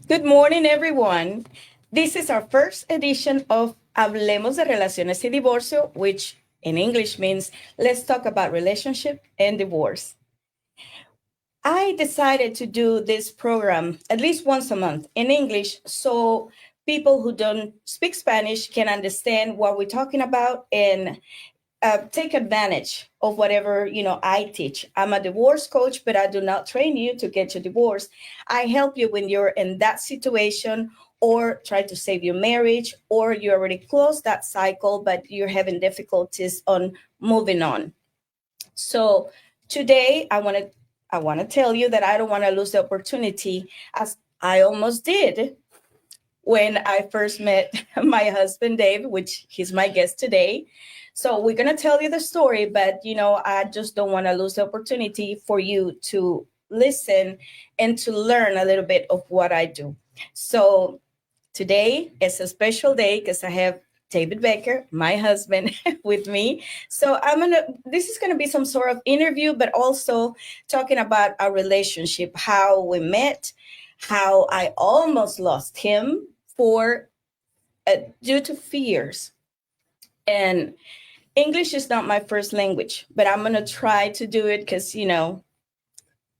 Good morning, everyone. This is our first edition of Hablemos de Relaciones y Divorcio, which in English means let's talk about relationship and divorce. I decided to do this program at least once a month in English so people who don't speak Spanish can understand what we're talking about and take advantage of whatever I teach. I'm a divorce coach, but I do not train you to get your divorce. I help you when you're in that situation or try to save your marriage, or you already closed that cycle but you're having difficulties on moving on. So today I want to tell you that I don't want to lose the opportunity, as I almost did when I first met my husband, Dave, which he's my guest today. So we're going to tell you the story, but I just don't want to lose the opportunity for you to listen and to learn a little bit of what I do. So today is a special day because I have David Becker, my husband, with me. So this is going to be some sort of interview, but also talking about our relationship, how we met, how I almost lost him for due to fears. And English is not my first language, but I'm going to try to do it because,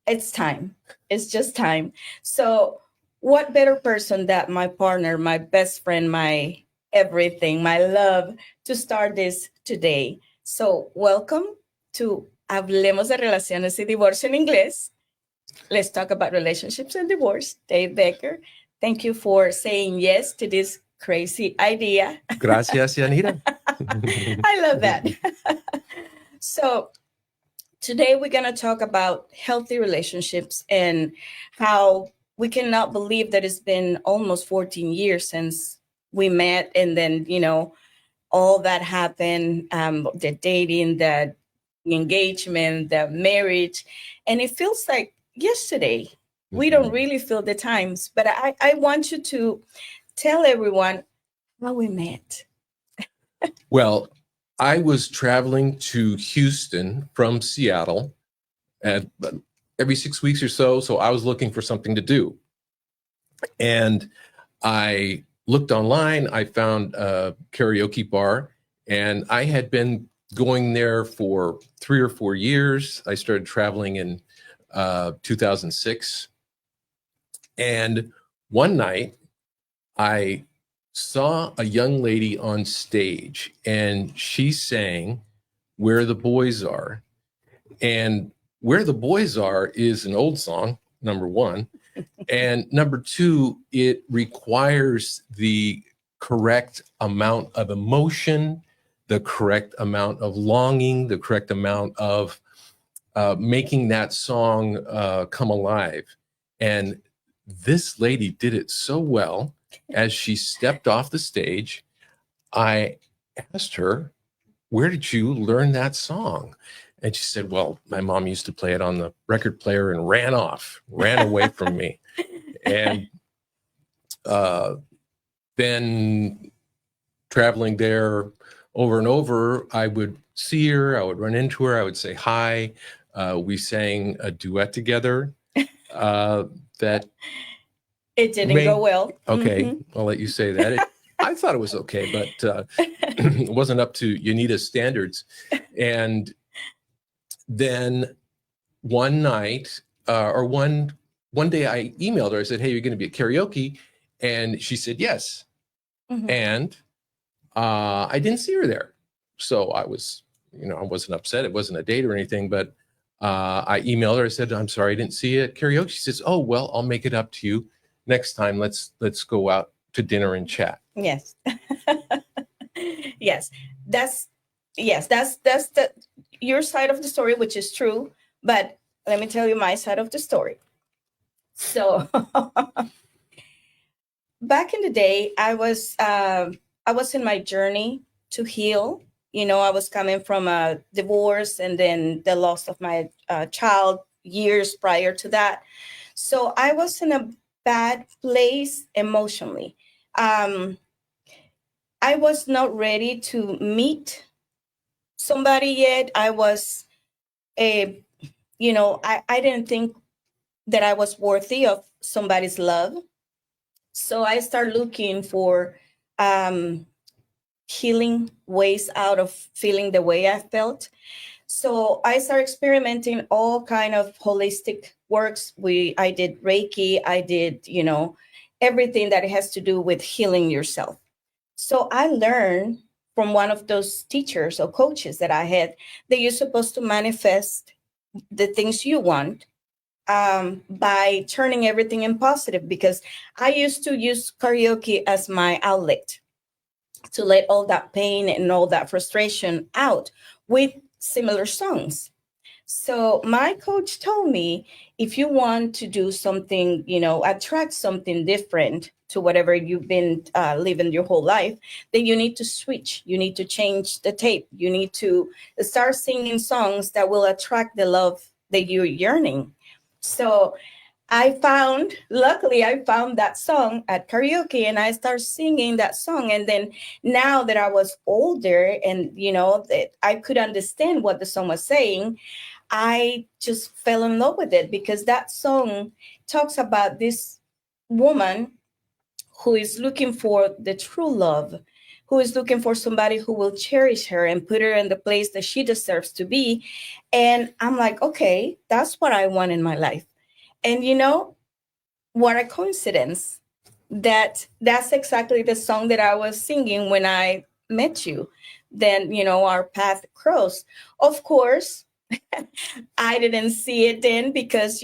it's time. It's just time. So, what better person that my partner, my best friend, my everything, my love, to start this today? So, welcome to Hablemos de Relaciones y Divorcio en Inglés. Let's talk about relationships and divorce. Dave Becker, thank you for saying yes to this crazy idea. Gracias, Yanira. I love that. So, today we're going to talk about healthy relationships and how we cannot believe that it's been almost 14 years since we met. And then, all that happened, the dating, the engagement, the marriage. And it feels like yesterday. We don't really feel the times, but I want you to tell everyone how we met. Well, I was traveling to Houston from Seattle every 6 weeks or so. So I was looking for something to do. And I looked online. I found a karaoke bar, and I had been going there for 3 or 4 years. I started traveling in 2006. And one night I saw a young lady on stage, and she sang Where the Boys Are. And Where the Boys Are is an old song, number one. And number two, it requires the correct amount of emotion, the correct amount of longing, the correct amount of making that song come alive. And this lady did it so well. As she stepped off the stage, I asked her, where did you learn that song? And she said, well, my mom used to play it on the record player and ran away from me. And then traveling there over and over, I would see her, I would run into her, I would say hi. We sang a duet together that it didn't go well. Okay, I'll let you say that. I thought it was okay, but it wasn't up to Yanira's standards. And then one night, or one day, I emailed her. I said, "Hey, you're going to be at karaoke," and she said yes. And I didn't see her there, so I wasn't upset. It wasn't a date or anything, but I emailed her. I said, "I'm sorry, I didn't see you at karaoke." She says, "Oh well, I'll make it up to you next time. Let's go out to dinner and chat." Yes. Yes. That's the your side of the story, which is true. But let me tell you my side of the story. So back in the day, I was in my journey to heal. I was coming from a divorce and then the loss of my child years prior to that. So I was in a bad place emotionally. I was not ready to meet somebody yet. I was I didn't think that I was worthy of somebody's love. So I started looking for healing ways out of feeling the way I felt. So I started experimenting all kind of holistic works. I did Reiki, I did, everything that has to do with healing yourself. So I learned from one of those teachers or coaches that I had that you're supposed to manifest the things you want by turning everything in positive, because I used to use karaoke as my outlet to let all that pain and all that frustration out with similar songs. So my coach told me, if you want to do something, attract something different to whatever you've been living your whole life, then you need to switch. You need to change the tape. You need to start singing songs that will attract the love that you're yearning. So luckily, I found that song at karaoke and I started singing that song. And then now that I was older and, that I could understand what the song was saying, I just fell in love with it, because that song talks about this woman who is looking for the true love, who is looking for somebody who will cherish her and put her in the place that she deserves to be. And I'm like, okay, that's what I want in my life. And what a coincidence that's exactly the song that I was singing when I met you. Then, our path crossed. Of course, I didn't see it then, because,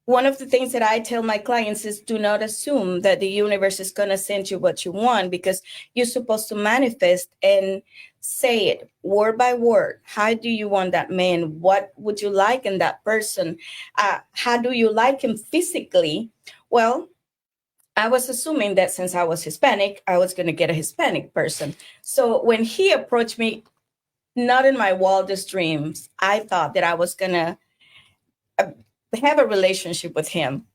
one of the things that I tell my clients is, do not assume that the universe is going to send you what you want, because you're supposed to manifest and say it word by word. How do you want that man? What would you like in that person? How do you like him physically? Well, I was assuming that since I was Hispanic, I was going to get a Hispanic person. So when he approached me, not in my wildest dreams, I thought that I was going to have a relationship with him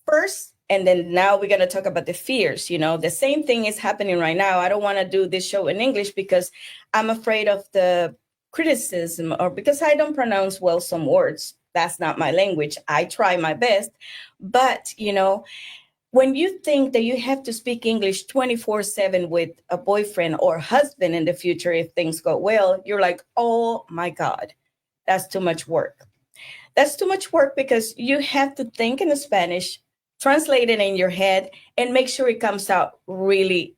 first. And then now we're going to talk about the fears. The same thing is happening right now. I don't want to do this show in English because I'm afraid of the criticism, or because I don't pronounce well some words. That's not my language. I try my best. But, when you think that you have to speak English 24/7 with a boyfriend or husband in the future, if things go well, you're like, oh my God, that's too much work. That's too much work, because you have to think in Spanish, translate it in your head, and make sure it comes out really,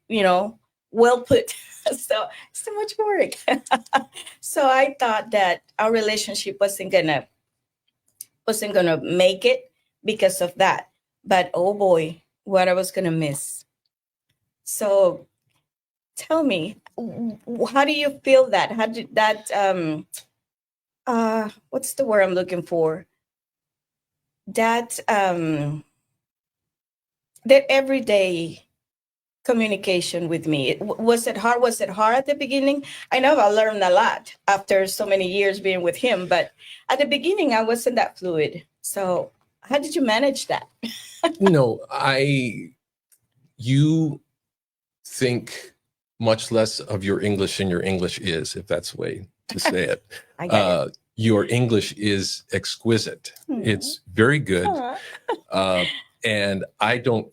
well put. So it's too much work. So I thought that our relationship wasn't gonna make it because of that. But oh boy, what I was gonna miss. So tell me, how do you feel that? How did that what's the word I'm looking for? That that everyday communication with me, was it hard? Was it hard at the beginning? I know I learned a lot after so many years being with him, but at the beginning I wasn't that fluid. So how did you manage that? You think much less of your English than your English is, if that's the way to say it. I get it. Your English is exquisite. It's very good. And I don't,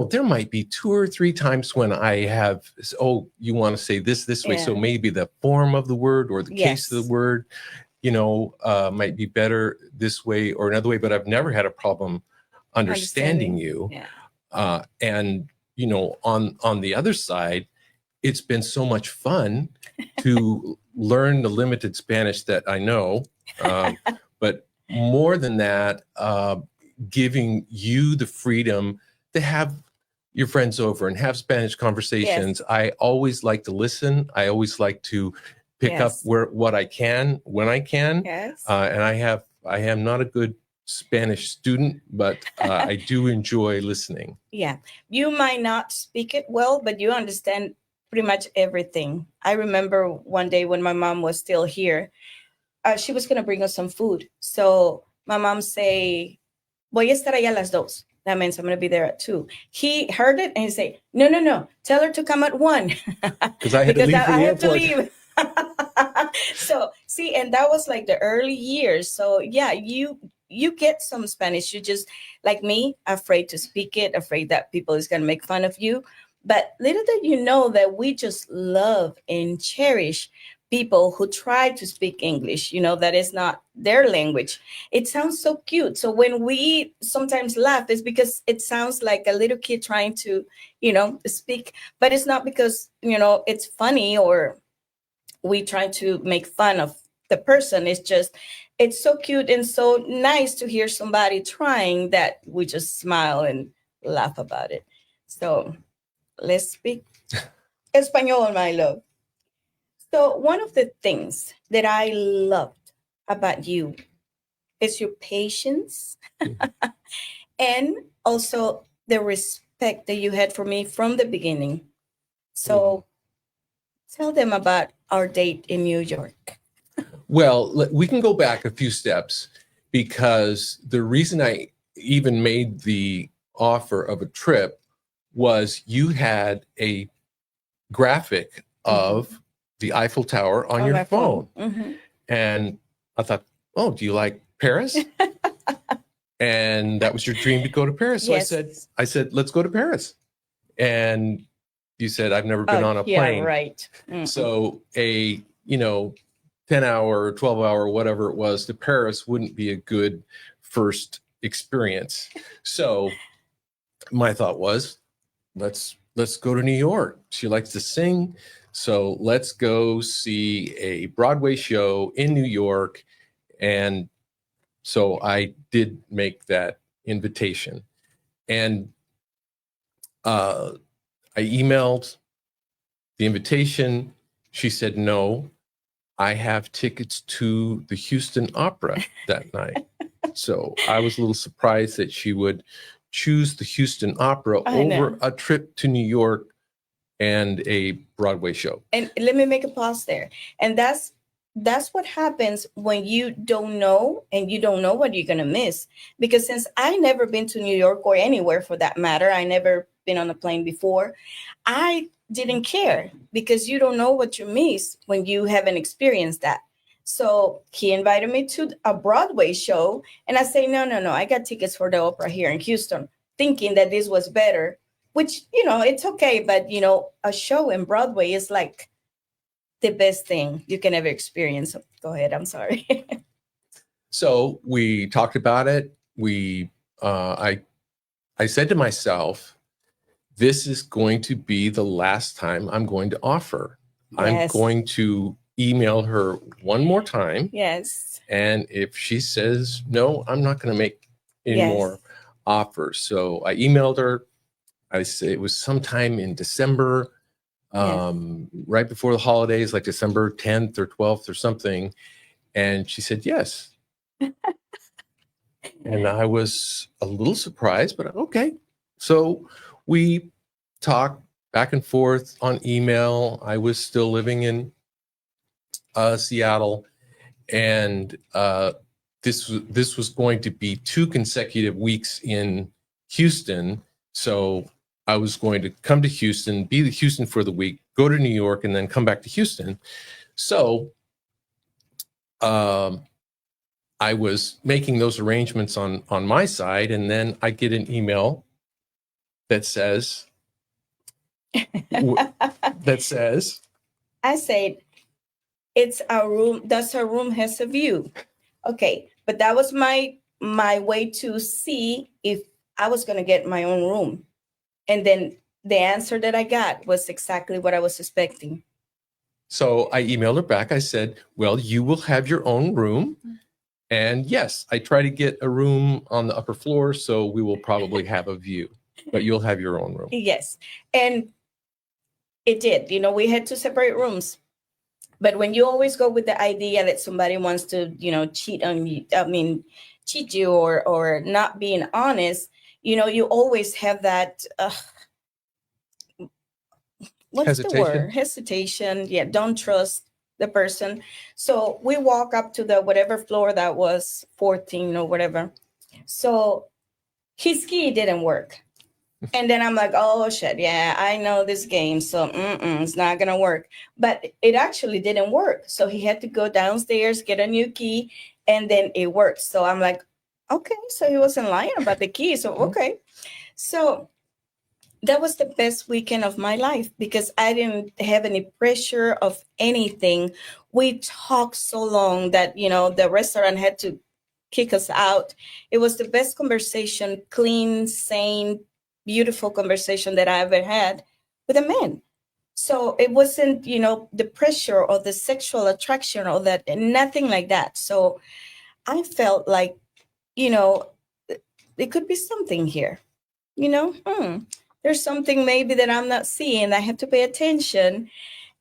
there might be 2 or 3 times when I have, you want to say this way. Yeah. So maybe the form of the word or the case of the word, might be better this way or another way, but I've never had a problem understanding you. Yeah. And, on the other side, it's been so much fun to learn the limited Spanish that I know. But more than that, giving you the freedom to have your friends over and have Spanish conversations. Yes. I always like to listen. I always like to pick up what I can when I can. Yes. And I am not a good Spanish student, but I do enjoy listening. Yeah. You might not speak it well, but you understand pretty much everything. I remember one day when my mom was still here, she was going to bring us some food. So my mom say, voy a estar allá a las 2. That means I'm going to be there at 2. He heard it and he said, no, tell her to come at 1. Because I had to leave for the airport. So see, and that was like the early years. So yeah, you you get some Spanish. You just, like me, afraid to speak it, afraid that people is going to make fun of you. But little did you know that we just love and cherish people who try to speak English, that is not their language. It sounds so cute. So when we sometimes laugh, it's because it sounds like a little kid trying to, speak, but it's not because, it's funny or we try to make fun of the person. It's so cute and so nice to hear somebody trying that we just smile and laugh about it. So let's speak Espanol, my love. So one of the things that I loved about you is your patience and also the respect that you had for me from the beginning. So tell them about our date in New York. Well, we can go back a few steps, because the reason I even made the offer of a trip was you had a graphic of the Eiffel Tower on your phone. Mm-hmm. And I thought, oh, do you like Paris? And that was your dream, to go to Paris. So Yes. I said, let's go to Paris. And you said, I've never been on a plane. Yeah, right. Mm-mm. So a 10-hour, 12-hour, whatever it was, to Paris wouldn't be a good first experience. So my thought was, let's go to New York. She likes to sing. So let's go see a Broadway show in New York. And so I did make that invitation. And I emailed the invitation. She said, no, I have tickets to the Houston Opera that night. So I was a little surprised that she would choose the Houston Opera over a trip to New York and a Broadway show. And let me make a pause there. And that's what happens when you don't know, and you don't know what you're going to miss. Because since I never been to New York, or anywhere for that matter, I never been on a plane before, I didn't care, because you don't know what you miss when you haven't experienced that. So he invited me to a Broadway show, and I say, no, I got tickets for the opera here in Houston, thinking that this was better, which, it's okay. But, a show in Broadway is like the best thing you can ever experience. Go ahead. I'm sorry. So we talked about it. I said to myself, this is going to be the last time I'm going to offer. Yes. I'm going to email her one more time. Yes. And if she says no, I'm not going to make any more offers. So I emailed her. I said it was sometime in December, right before the holidays, like December 10th or 12th or something. And she said yes. And I was a little surprised, but okay. So we talked back and forth on email. I was still living in Seattle, and this was going to be 2 consecutive weeks in Houston. So I was going to come to Houston, be in Houston for the week, go to New York, and then come back to Houston. So I was making those arrangements on my side, and then I get an email that says, I said, it's a room. Does her room has a view? Okay, but that was my way to see if I was going to get my own room. And then the answer that I got was exactly what I was expecting. So I emailed her back. I said, well, you will have your own room. And yes, I try to get a room on the upper floor, so we will probably have a view, but you'll have your own room. Yes. And it did. We had 2 separate rooms. But when you always go with the idea that somebody wants to, cheat on you, cheat you or not being honest, you always have that, what's Hesitation. the word? Hesitation. Yeah, don't trust the person. So we walk up to the whatever floor that was, 14 or whatever. So his key didn't work. And then I'm like, oh, shit, yeah, I know this game, so it's not going to work. But it actually didn't work. So he had to go downstairs, get a new key, and then it worked. So I'm like, Okay, so he wasn't lying about the key. So, okay. So that was the best weekend of my life because I didn't have any pressure of anything. We talked so long that, the restaurant had to kick us out. It was the best conversation, clean, sane, beautiful conversation that I ever had with a man. So it wasn't, the pressure or the sexual attraction or that, nothing like that. So I felt like, you know, it could be something here, you know, there's something maybe that I'm not seeing. I have to pay attention.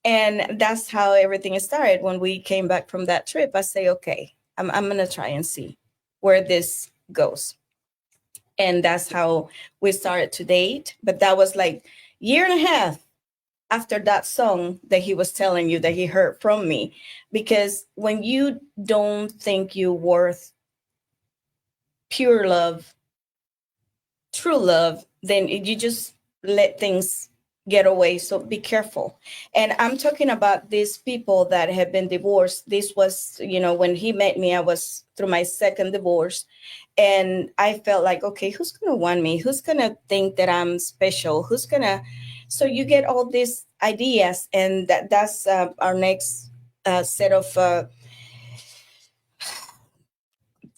And that's how everything started. When we came back from that trip, I say, okay, I'm going to try and see where this goes. And that's how we started to date. But that was like year and a half after that song that he was telling you that he heard from me. Because when you don't think you're worth pure love, true love, then you just let things get away. So be careful. And I'm talking about these people that have been divorced. This was, when he met me, I was through my second divorce. And I felt like, okay, who's going to want me? Who's going to think that I'm special? Who's going to. So you get all these ideas. And that's our next set of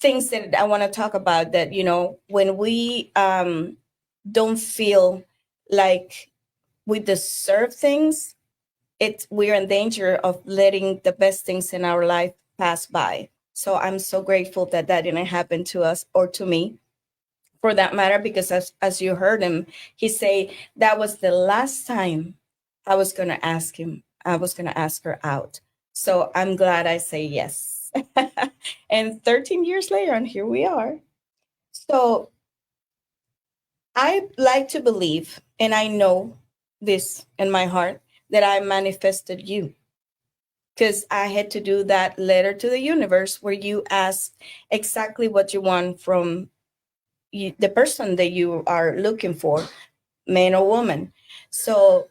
things that I want to talk about, that, when we don't feel like we deserve things, we're in danger of letting the best things in our life pass by. So I'm so grateful that that didn't happen to us, or to me for that matter, because as you heard him, he say that was the last time I was going to ask her out. So I'm glad I say yes. And 13 years later, and here we are. So I like to believe, and I know this in my heart, that I manifested you, because I had to do that letter to the universe where you ask exactly what you want from the person that you are looking for, man or woman. So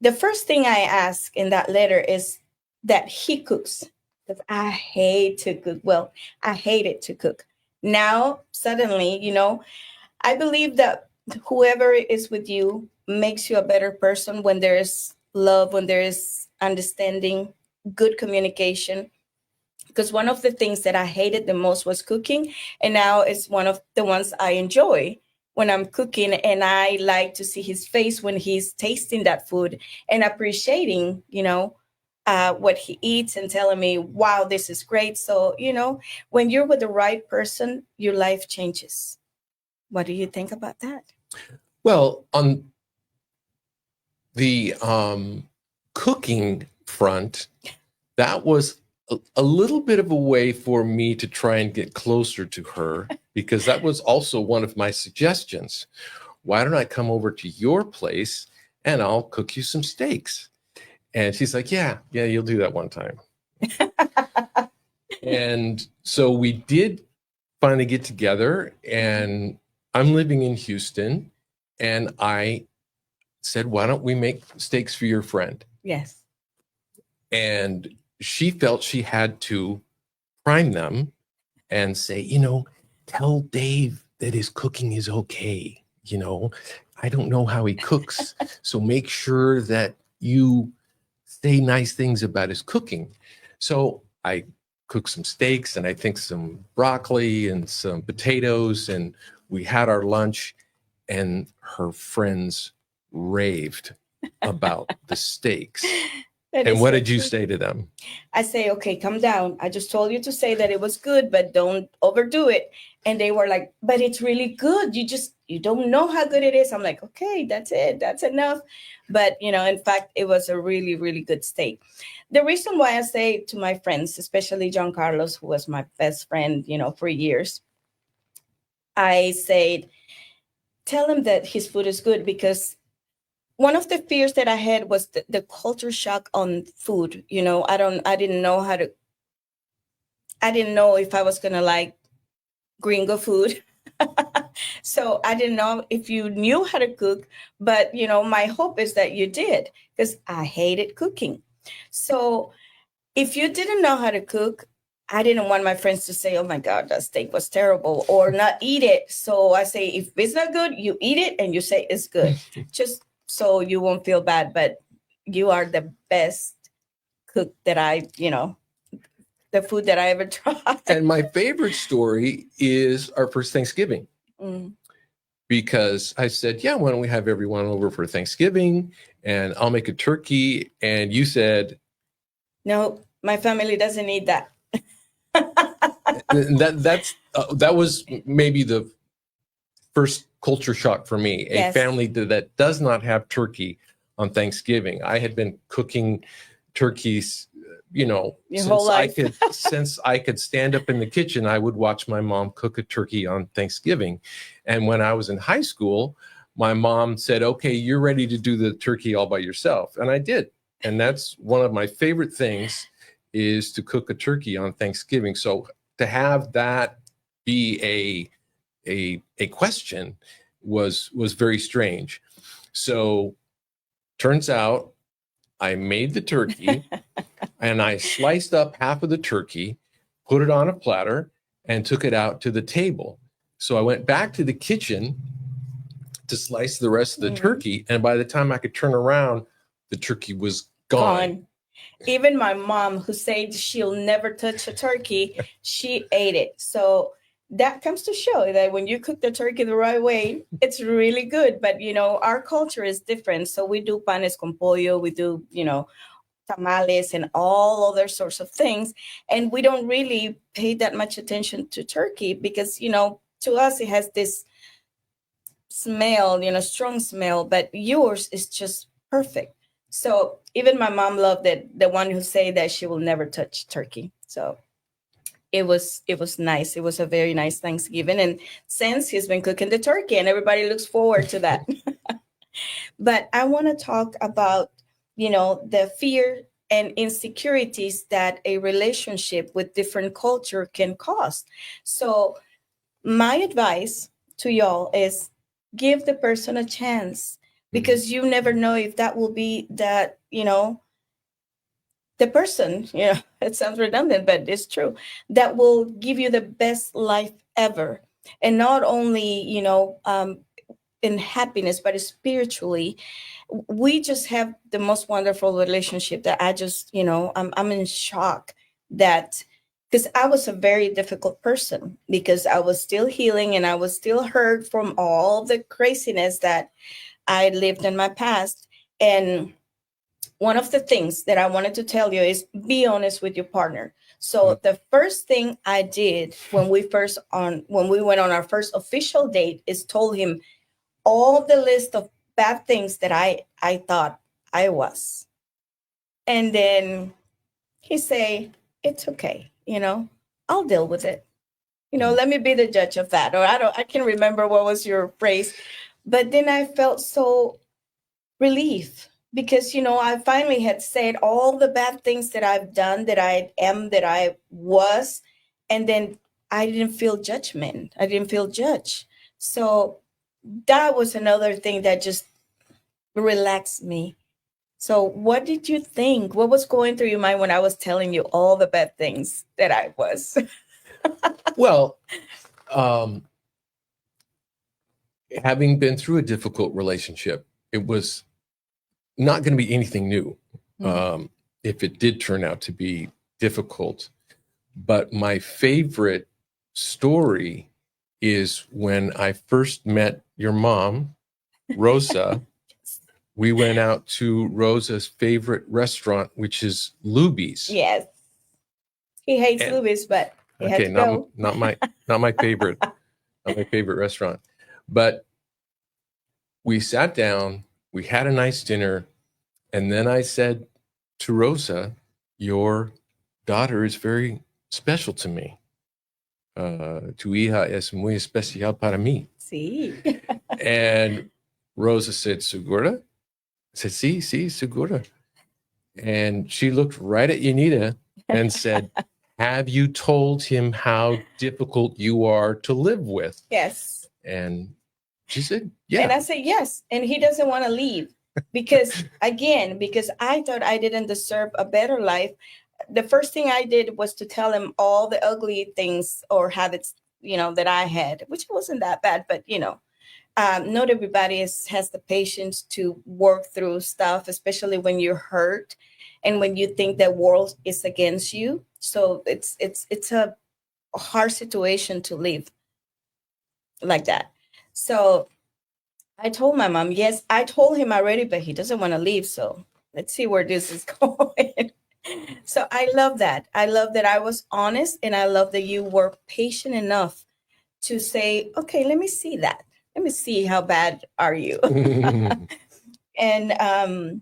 the first thing I ask in that letter is that he cooks, because I hate to cook. Well, I hated to cook. Now, suddenly, I believe that whoever is with you makes you a better person when there is love, when there is understanding, good communication. Because one of the things that I hated the most was cooking. And now it's one of the ones I enjoy when I'm cooking. And I like to see his face when he's tasting that food and appreciating, what he eats and telling me, wow, this is great. So, when you're with the right person, your life changes. What do you think about that? Well, on the cooking front, that was a little bit of a way for me to try and get closer to her, because that was also one of my suggestions. Why don't I come over to your place and I'll cook you some steaks? And she's like, yeah, you'll do that one time. And so we did finally get together, and I'm living in Houston, and I said, why don't we make steaks for your friend? Yes. And she felt she had to prime them and say, tell Dave that his cooking is okay. I don't know how he cooks, so make sure that you say nice things about his cooking. So I cooked some steaks and I think some broccoli and some potatoes, and we had our lunch, and her friends raved about the steaks. And what did you say to them? I say, okay, come down. I just told you to say that it was good, but don't overdo it. And they were like, but it's really good. You don't know how good it is. I'm like, okay, that's it. That's enough. But, in fact, it was a really, really good steak. The reason why I say to my friends, especially John Carlos, who was my best friend, for years, I said, tell him that his food is good, because one of the fears that I had was the culture shock on food. I didn't know if I was going to like gringo food. So I didn't know if you knew how to cook, but my hope is that you did, because I hated cooking. So if you didn't know how to cook, I didn't want my friends to say, oh my God, that steak was terrible, or not eat it. So I say, if it's not good, you eat it and you say it's good, just so you won't feel bad. But you are the best cook that the food that I ever tried. And my favorite story is our first Thanksgiving. Mm. Because I said, yeah, why don't we have everyone over for Thanksgiving and I'll make a turkey. And you said, No, my family doesn't eat that. that was maybe the first culture shock for me. A Yes. family that does not have turkey on Thanksgiving. I had been cooking turkeys, Your whole life. since I could stand up in the kitchen, I would watch my mom cook a turkey on Thanksgiving. And when I was in high school, my mom said, okay, you're ready to do the turkey all by yourself. And I did. And that's one of my favorite things, is to cook a turkey on Thanksgiving. So to have that be a question was very strange. So turns out I made the turkey and I sliced up half of the turkey, put it on a platter, and took it out to the table. So I went back to the kitchen to slice the rest of the turkey. And by the time I could turn around, the turkey was gone. Even my mom, who said she'll never touch a turkey, she ate it. So that comes to show that when you cook the turkey the right way, it's really good. But, our culture is different. So we do panes con pollo, we do, tamales and all other sorts of things. And we don't really pay that much attention to turkey because, to us, it has this smell, strong smell, but yours is just perfect. So even my mom loved it, the one who say that she will never touch turkey. So it was nice. It was a very nice Thanksgiving. And since he's been cooking the turkey and everybody looks forward to that. But I want to talk about, the fear and insecurities that a relationship with different culture can cause. So my advice to y'all is give the person a chance, because you never know if that will be that, the person, it sounds redundant, but it's true, that will give you the best life ever. And not only, in happiness, but spiritually. We just have the most wonderful relationship that I just, I'm in shock that, because I was a very difficult person, because I was still healing and I was still hurt from all the craziness that I lived in my past. And one of the things that I wanted to tell you is be honest with your partner. So the first thing I did when we went on our first official date is told him all the list of bad things that I thought I was. And then he say, it's okay, I'll deal with it. Let me be the judge of that. Or I can't remember what was your phrase. But then I felt so relief because, I finally had said all the bad things that I've done, that I am, that I was. And then I didn't feel judgment. I didn't feel judged. So that was another thing that just relaxed me. So what did you think? What was going through your mind when I was telling you all the bad things that I was? Well, having been through a difficult relationship, it was not going to be anything new if it did turn out to be difficult. But my favorite story is when I first met your mom, Rosa. We went out to Rosa's favorite restaurant, which is Luby's. Yes. He hates Luby's, but he had to go. not my favorite, not my favorite restaurant. But we sat down, we had a nice dinner, and then I said to Rosa, your daughter is very special to me. Tu hija es muy especial para mí. Sí. And Rosa said, Segura? I said, sí, segura. And she looked right at Yanira and said, have you told him how difficult you are to live with? Yes. And she said, yeah. And I said, yes. And he doesn't want to leave because I thought I didn't deserve a better life. the first thing I did was to tell him all the ugly things or habits, that I had, which wasn't that bad, but not everybody has the patience to work through stuff, especially when you're hurt and when you think the world is against you. So it's a hard situation to live like that. So I told my mom, yes, I told him already, but he doesn't want to leave. So let's see where this is going. So I love that. I love that I was honest, and I love that you were patient enough to say, okay, let me see that. Let me see how bad are you. And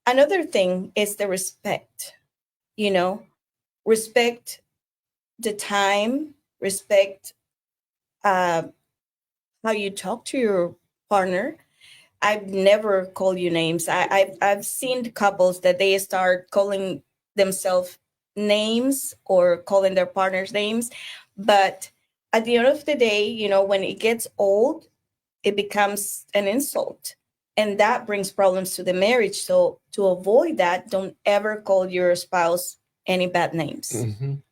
another thing is the respect, respect the time, respect how you talk to your partner. I've never called you names. I've seen couples that they start calling themselves names or calling their partners names, but at the end of the day, when it gets old, it becomes an insult, and that brings problems to the marriage. So to avoid that, don't ever call your spouse any bad names,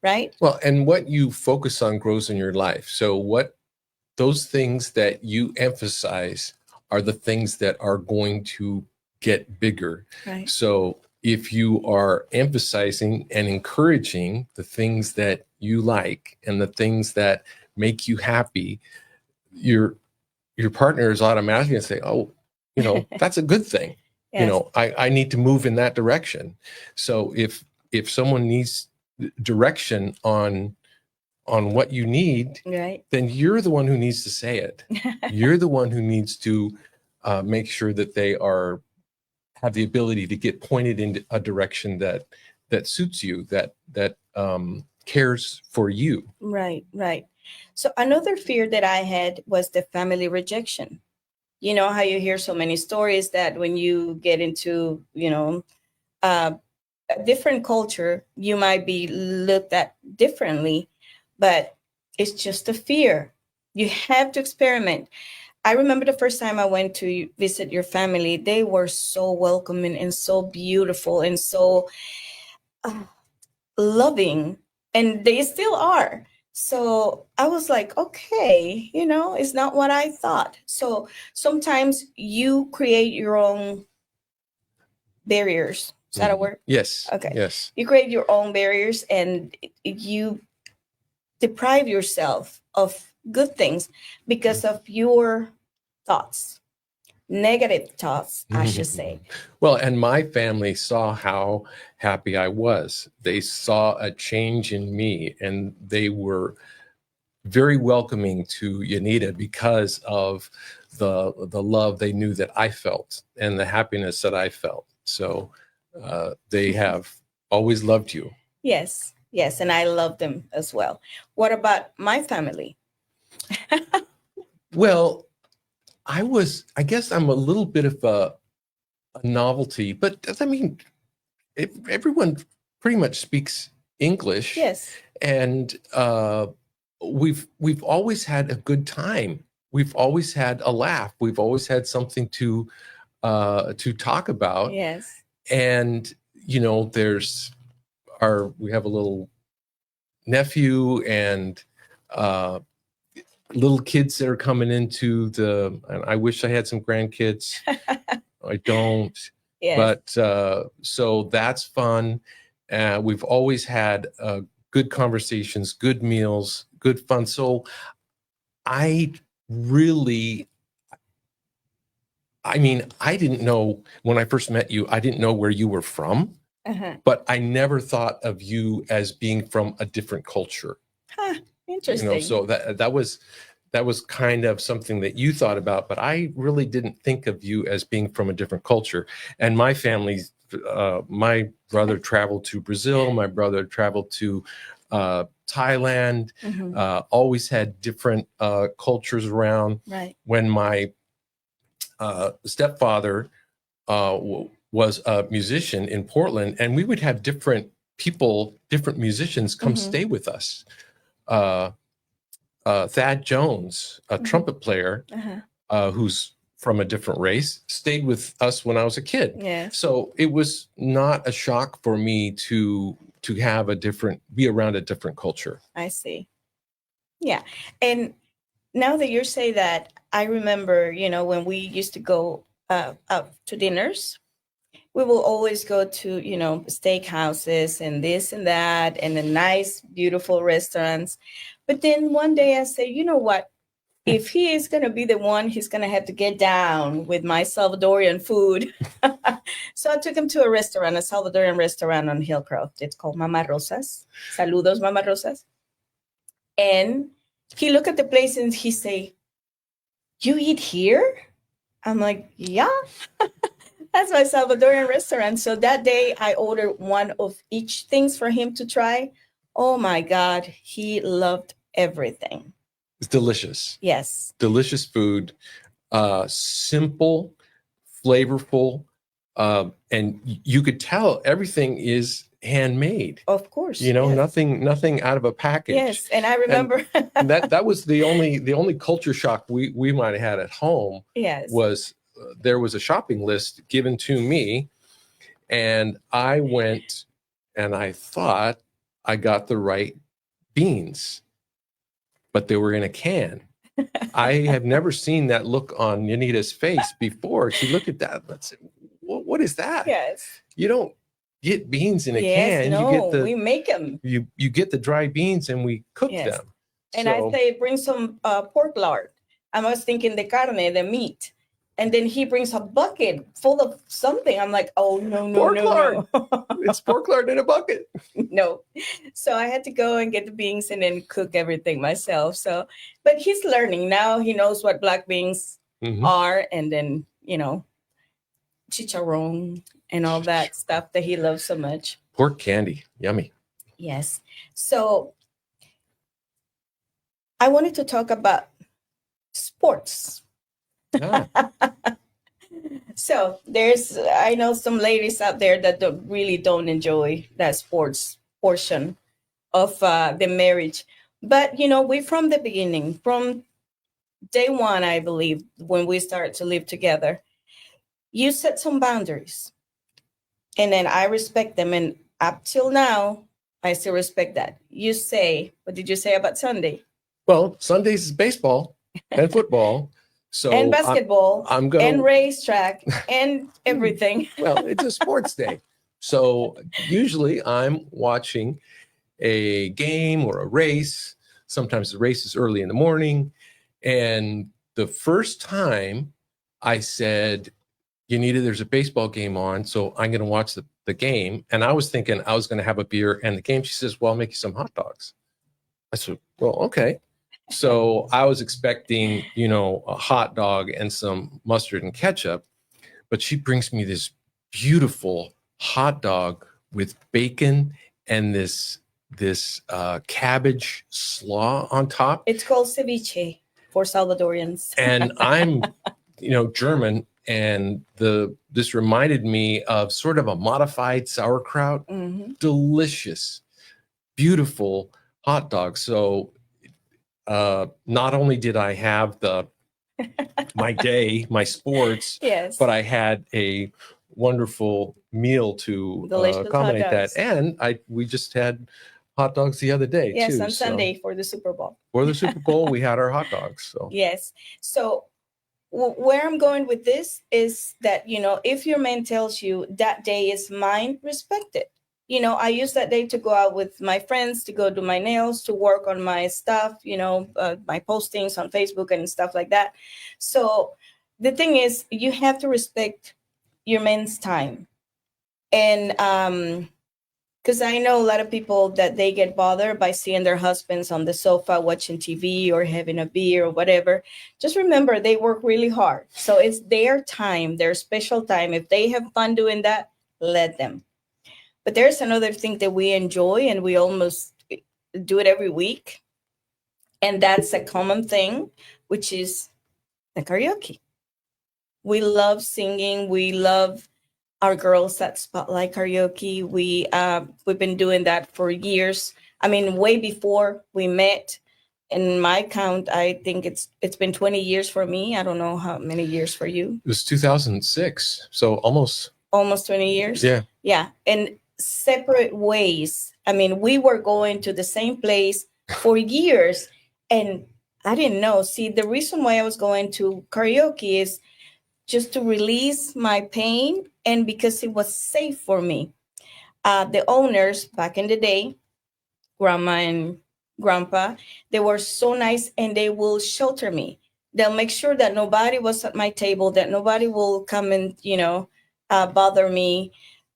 right? Well, and what you focus on grows in your life. So those things that you emphasize are the things that are going to get bigger. Right. So if you are emphasizing and encouraging the things that you like and the things that make you happy, your partner is automatically going to say, oh, that's a good thing. Yes. I need to move in that direction. So if someone needs direction on what you need, Right. then you're the one who needs to say it. You're the one who needs to make sure that they have the ability to get pointed in a direction that suits you, that cares for you. Right. So another fear that I had was the family rejection. You know how you hear so many stories that when you get into, a different culture, you might be looked at differently, but it's just a fear. You have to experiment. I remember the first time I went to visit your family, they were so welcoming and so beautiful and so loving, and they still are. So I was like, okay, it's not what I thought. So sometimes you create your own barriers. Is that a word? Yes. Okay. Yes. You create your own barriers, and you deprive yourself of good things because of your thoughts, negative thoughts, I should say. Well, and my family saw how happy I was. They saw a change in me, and they were very welcoming to Yanira because of the love they knew that I felt and the happiness that I felt. So they have always loved you. Yes, and I love them as well. What about my family? Well, I guess I'm a little bit of a novelty, but I mean, everyone pretty much speaks English. Yes. And we've always had a good time. We've always had a laugh. We've always had something to talk about. Yes. And we have a little nephew and little kids that are coming into and I wish I had some grandkids. I don't. Yes. But so that's fun. We've always had good conversations, good meals, good fun. So I didn't know when I first met you, I didn't know where you were from, but I never thought of you as being from a different culture. Interesting. So that was kind of something that you thought about, but I really didn't think of you as being from a different culture. And my family, my brother traveled to Brazil, my brother traveled to Thailand, always had different cultures around. Right. When my stepfather was a musician in Portland, and we would have different musicians come stay with us. Thad Jones, a trumpet player, who's from a different race stayed with us when I was a kid. Yeah. So it was not a shock for me to have be around a different culture. I see. Yeah. And now that you say that, I remember, when we used to go out to dinners, we will always go to, steakhouses and this and that and the nice, beautiful restaurants. But then one day I say, you know what? If he is going to be the one, he's going to have to get down with my Salvadorian food. So I took him to a Salvadorian restaurant on Hillcroft. It's called Mama Rosas. Saludos, Mama Rosas. And he looked at the place and he say, "You eat here?" I'm like, "Yeah." That's my Salvadorian restaurant. So that day I ordered one of each things for him to try. Oh my God, he loved everything. It's delicious. Yes. Delicious food, simple, flavorful, and you could tell everything is handmade. Of course. Yes. Nothing out of a package. Yes, and I remember and that was the only culture shock we might have had at home. Yes. Was there was a shopping list given to me, and I went and I thought I got the right beans, but they were in a can. I have never seen that look on Yanira's face before. She looked at that and said, what is that? Yes. You don't get beans in a can. No, you get we make them. You get the dry beans and we cook them. And I say, bring some pork lard. I was thinking the carne, the meat. And then he brings a bucket full of something. I'm like, oh, no. Pork lard. It's pork lard in a bucket. No. So I had to go and get the beans and then cook everything myself. So, but he's learning now. He knows what black beans are. And then, chicharron and all that stuff that he loves so much. Pork candy. Yummy. Yes. So I wanted to talk about sports. So I know some ladies out there that really don't enjoy that sports portion of the marriage. But, we from the beginning, from day one, I believe, when we started to live together, you set some boundaries. And then I respect them. And up till now, I still respect that. You say, what did you say about Sunday? Well, Sundays is baseball and football. So and basketball, I'm gonna, and racetrack, and everything. Well, it's a sports day. So usually I'm watching a game or a race. Sometimes the race is early in the morning. And the first time I said, Yanira, there's a baseball game on, so I'm going to watch the game. And I was thinking I was going to have a beer and the game. She says, well, I'll make you some hot dogs. I said, well, okay. So I was expecting, a hot dog and some mustard and ketchup, but she brings me this beautiful hot dog with bacon and this cabbage slaw on top. It's called ceviche for Salvadorians. And I'm, German, and this reminded me of sort of a modified sauerkraut. Delicious, beautiful hot dog. So not only did I have my sports, yes, but I had a wonderful meal to accommodate that. And we just had hot dogs the other day, yes, too. On Sunday for the Super Bowl. For the Super Bowl, we had our hot dogs. So yes. So where I'm going with this is that, if your man tells you that day is mine, respect it. I use that day to go out with my friends, to go do my nails, to work on my stuff, my postings on Facebook and stuff like that. So the thing is, you have to respect your man's time. And because I know a lot of people that they get bothered by seeing their husbands on the sofa watching TV or having a beer or whatever. Just remember, they work really hard. So it's their time, their special time. If they have fun doing that, let them. But there's another thing that we enjoy, and we almost do it every week. And that's a common thing, which is the karaoke. We love singing. We love our girls at Spotlight Karaoke. We've been doing that for years. I mean, way before we met. in my count, I think it's been 20 years for me. I don't know how many years for you. It was 2006, so almost. Almost 20 years. Yeah. Yeah. And separate ways. I mean, we were going to the same place for years, and I didn't know. See, the reason why I was going to karaoke is just to release my pain and because it was safe for me. The owners back in the day, grandma and grandpa, they were so nice and they will shelter me. They'll make sure that nobody was at my table, that nobody will come and, bother me.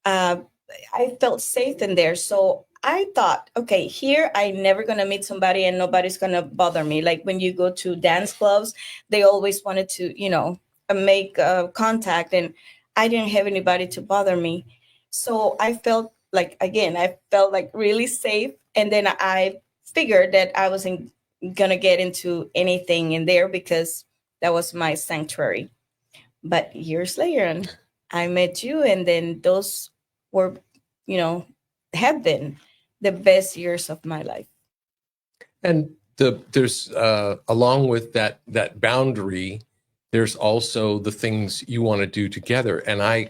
Uh, I felt safe in there. So I thought, okay, here I'm never going to meet somebody and nobody's going to bother me. Like when you go to dance clubs, they always wanted to, make contact, and I didn't have anybody to bother me. So I felt like, again, I felt like really safe. And then I figured that I wasn't going to get into anything in there because that was my sanctuary. But years later, I met you, and then those were, have been the best years of my life. And there's along with that boundary, there's also the things you want to do together. And I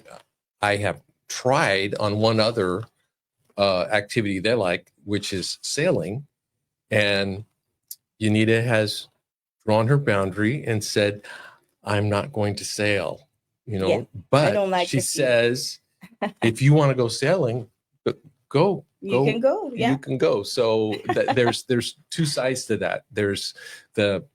have tried on one other activity they like, which is sailing. And Yanira has drawn her boundary and said, I'm not going to sail, Yeah, but I don't like she the sea. says, if you want to go sailing, go. You can go. Yeah. You can go. So there's two sides to that. There's the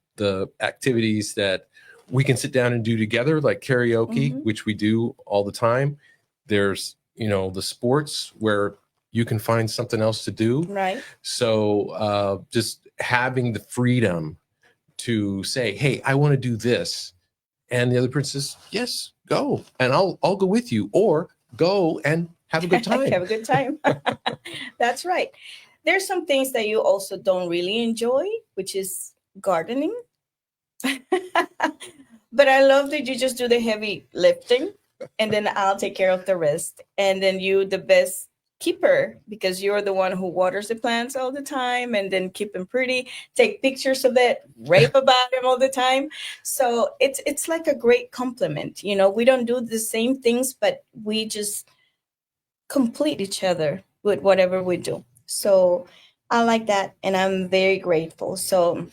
activities that we can sit down and do together, like karaoke, Mhm. which we do all the time. There's, the sports where you can find something else to do. Right. So just having the freedom to say, hey, I want to do this. And the other person says, yes, go. And I'll go with you, or go and have a good time. Have a good time. That's right. There's some things that you also don't really enjoy, which is gardening. But I love that you just do the heavy lifting and then I'll take care of the rest. And then you, the best keeper, because you're the one who waters the plants all the time and then keep them pretty, take pictures of it, rave about them all the time. So it's like a great compliment. We don't do the same things, but we just complete each other with whatever we do. So I like that, and I'm very grateful. So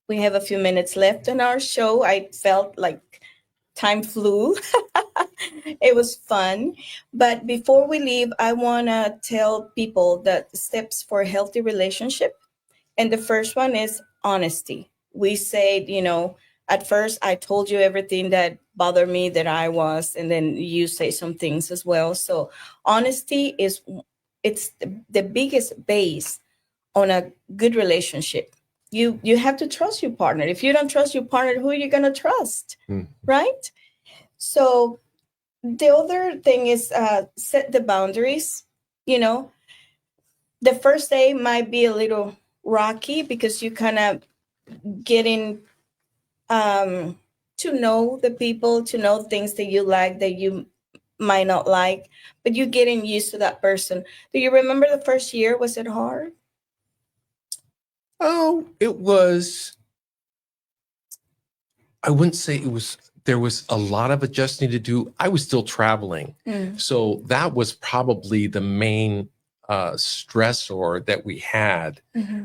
we have a few minutes left in our show. I felt like time flew. It was fun. But before we leave, I want to tell people the steps for a healthy relationship. And the first one is honesty. We said, at first I told you everything that bothered me that I was, and then you say some things as well. So honesty it's the biggest base on a good relationship. You have to trust your partner. If you don't trust your partner, who are you going to trust? Right? So the other thing is set the boundaries. The first day might be a little rocky because you kind of getting to know the people, to know things that you like, that you might not like, but you're getting used to that person. Do you remember the first year? Was it hard? Oh, it was. I wouldn't say it was. There was a lot of adjusting to do. I was still traveling. So that was probably the main stressor that we had,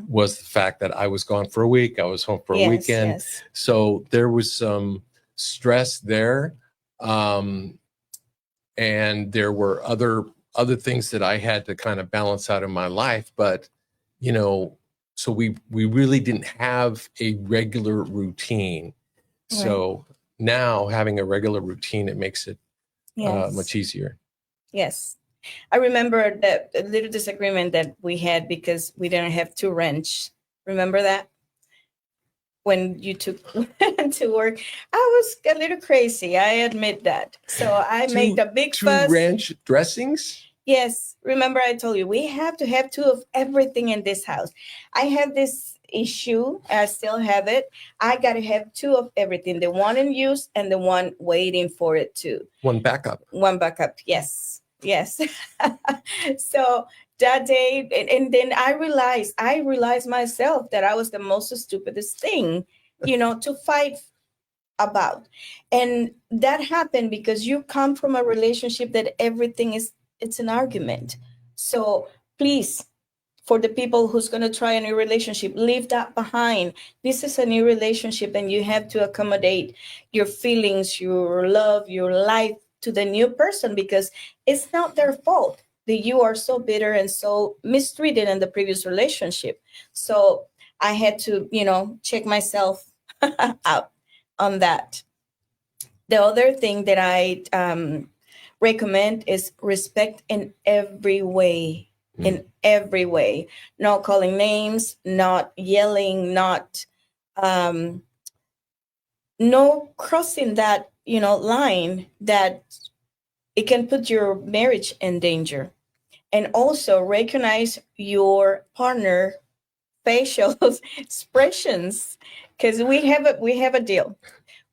was the fact that I was gone for a week. I was home for a weekend. Yes. So there was some stress there. And there were other things that I had to kind of balance out in my life. But, so we really didn't have a regular routine. Right. So now having a regular routine, it makes it much easier. Yes. I remember that a little disagreement that we had because we didn't have two wrench. Remember that? When you took to work, I was a little crazy. I admit that. So I made a big fuss. Two ranch dressings? Yes. Remember I told you, we have to have two of everything in this house. I have this issue. I still have it. I got to have two of everything. The one in use and the one waiting for it too. One backup. One backup. Yes. Yes. So that day, and then I realized myself that I was the most stupidest thing, to fight about. And that happened because you come from a relationship that everything it's an argument. So please, for the people who's going to try a new relationship, leave that behind. This is a new relationship, and you have to accommodate your feelings, your love, your life to the new person, because it's not their fault that you are so bitter and so mistreated in the previous relationship. So I had to, check myself out on that. The other thing that I recommend is respect in every way, not calling names, not yelling, not no crossing that line that it can put your marriage in danger. And also recognize your partner facial expressions, because we have a deal.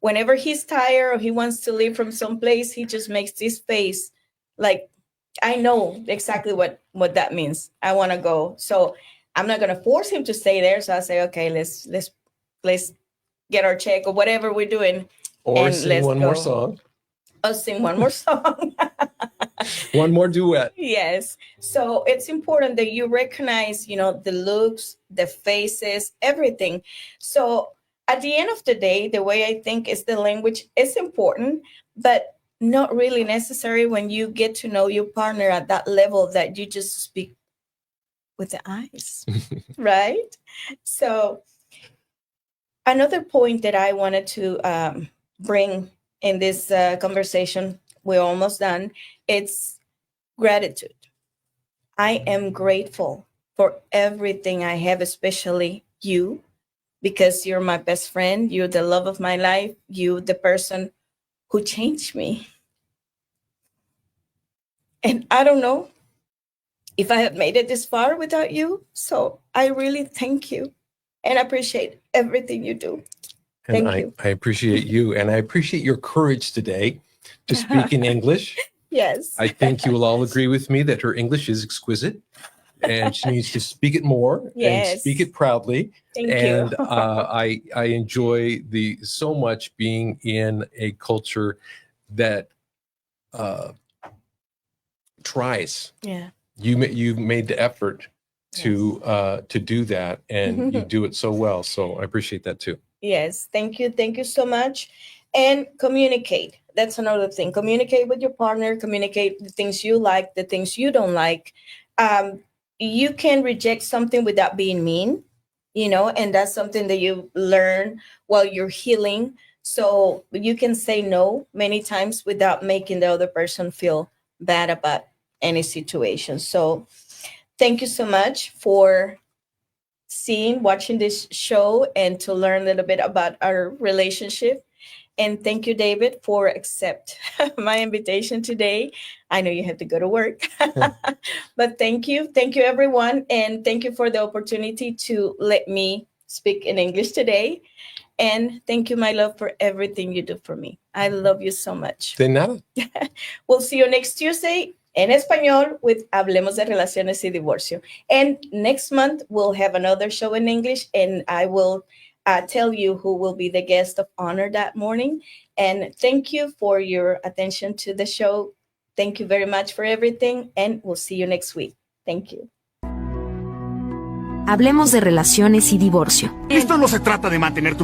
Whenever he's tired or he wants to leave from some place, he just makes this face like, I know exactly what that means. I want to go. So I'm not going to force him to stay there. So I say, okay, let's get our check or whatever we're doing. Or and sing let's one go. more song. I'll sing one more song. One more duet. Yes. So it's important that you recognize, the looks, the faces, everything. So at the end of the day, the way I think is the language is important, but not really necessary when you get to know your partner at that level that you just speak with the eyes, right? So another point that I wanted to bring in this conversation, we're almost done, it's gratitude. I am grateful for everything I have, especially you, because you're my best friend. You're the love of my life. You, the person who changed me. And I don't know if I have made it this far without you. So I really thank you and appreciate everything you do. And Thank you. I appreciate you, and I appreciate your courage today to speak in English. Yes. I think you will all agree with me that her English is exquisite, and she needs to speak it more Yes. and speak it proudly. Thank And you. I enjoy so much being in a culture that tries. Yeah. You've made the effort to do that, and you do it so well. So I appreciate that too. Yes, thank you. Thank you so much. And communicate. That's another thing. Communicate with your partner, communicate the things you like, the things you don't like. You can reject something without being mean, and that's something that you learn while you're healing. So you can say no many times without making the other person feel bad about any situation. So thank you so much for watching this show and to learn a little bit about our relationship. And thank you, David, for accept my invitation today. I know you have to go to work, but thank you. Thank you, everyone. And thank you for the opportunity to let me speak in English today. And thank you, my love, for everything you do for me. I love you so much. De nada. We'll see you next Tuesday en español with Hablemos de Relaciones y Divorcio. And next month, we'll have another show in English, and I will tell you who will be the guest of honor that morning. And thank you for your attention to the show. Thank you very much for everything, and we'll see you next week. Thank you. Hablemos de relaciones y divorcio. Esto no se trata de mantener tu